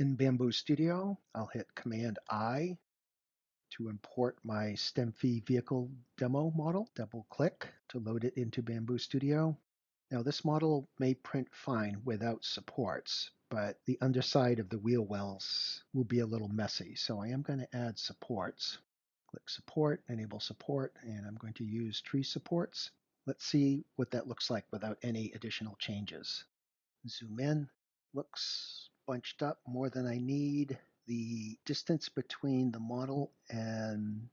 In Bamboo Studio, I'll hit Command I to import my STEMFIE vehicle demo model. Double click to load it into Bamboo Studio. Now this model may print fine without supports, but the underside of the wheel wells will be a little messy. So I am going to add supports. Click Support, Enable Support, and I'm going to use tree supports. Let's see what that looks like without any additional changes. Zoom in. Looks bunched up more than I need. The distance between the model and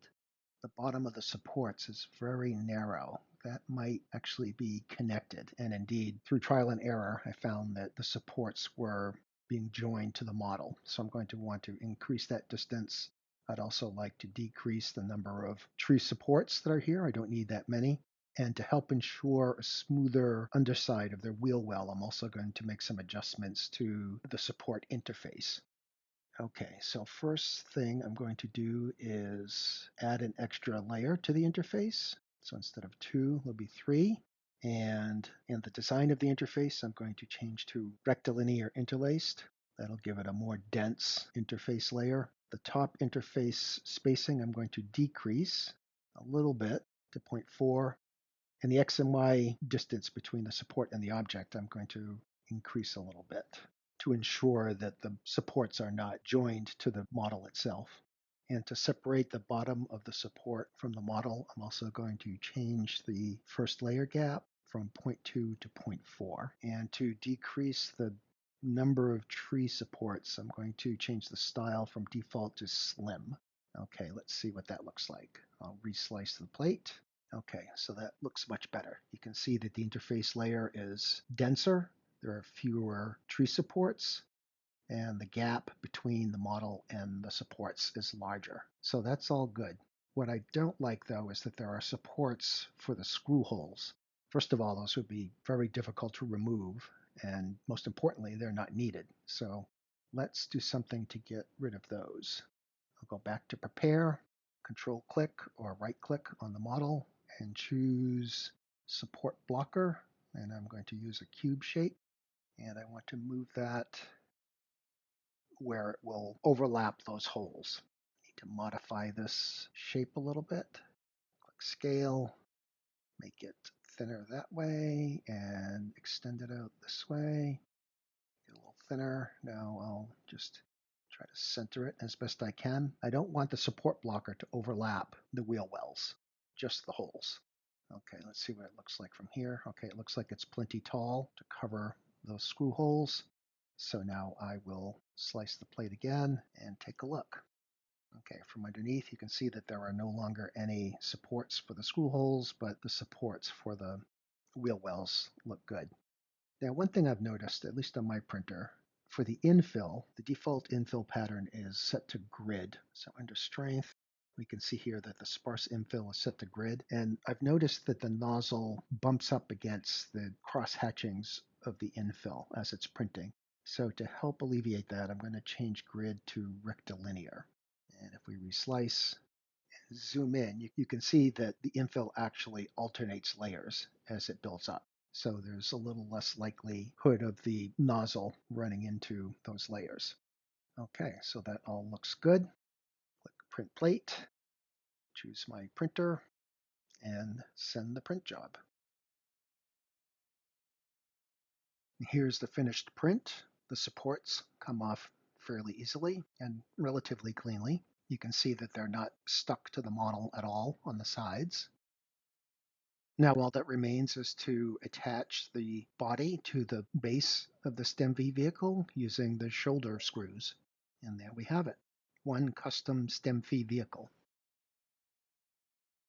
the bottom of the supports is very narrow. That might actually be connected. And indeed, through trial and error, I found that the supports were being joined to the model. So I'm going to want to increase that distance. I'd also like to decrease the number of tree supports that are here. I don't need that many. And to help ensure a smoother underside of their wheel well, I'm also going to make some adjustments to the support interface. Okay, so first thing I'm going to do is add an extra layer to the interface. So instead of 2, there'll be 3. And in the design of the interface, I'm going to change to rectilinear interlaced. That'll give it a more dense interface layer. The top interface spacing I'm going to decrease a little bit to 0.4. And the X and Y distance between the support and the object I'm going to increase a little bit to ensure that the supports are not joined to the model itself. And to separate the bottom of the support from the model, I'm also going to change the first layer gap from 0.2 to 0.4. And to decrease the number of tree supports, I'm going to change the style from default to slim. Okay, let's see what that looks like. I'll reslice the plate. Okay, so that looks much better. You can see that the interface layer is denser. There are fewer tree supports, and the gap between the model and the supports is larger. So that's all good. What I don't like, though, is that there are supports for the screw holes. First of all, those would be very difficult to remove, and most importantly, they're not needed. So let's do something to get rid of those. I'll go back to Prepare, Control click or right click on the model, and choose Support Blocker, and I'm going to use a cube shape, and I want to move that where it will overlap those holes. I need to modify this shape a little bit. Click Scale, make it thinner that way, and extend it out this way. Get a little thinner. Now I'll just try to center it as best I can. I don't want the support blocker to overlap the wheel wells, just the holes. Okay, let's see what it looks like from here. Okay, it looks like it's plenty tall to cover those screw holes. So now I will slice the plate again and take a look. Okay, from underneath you can see that there are no longer any supports for the screw holes, but the supports for the wheel wells look good. Now, one thing I've noticed, at least on my printer, for the infill, the default infill pattern is set to grid. So under strength, we can see here that the sparse infill is set to grid. And I've noticed that the nozzle bumps up against the cross hatchings of the infill as it's printing. So to help alleviate that, I'm going to change grid to rectilinear. And if we reslice, zoom in, you can see that the infill actually alternates layers as it builds up. So there's a little less likelihood of the nozzle running into those layers. Okay, so that all looks good. Click Print Plate, choose my printer, and send the print job. Here's the finished print. The supports come off fairly easily and relatively cleanly. You can see that they're not stuck to the model at all on the sides. Now all that remains is to attach the body to the base of the STEMFIE vehicle using the shoulder screws. And there we have it, one custom STEMFIE vehicle.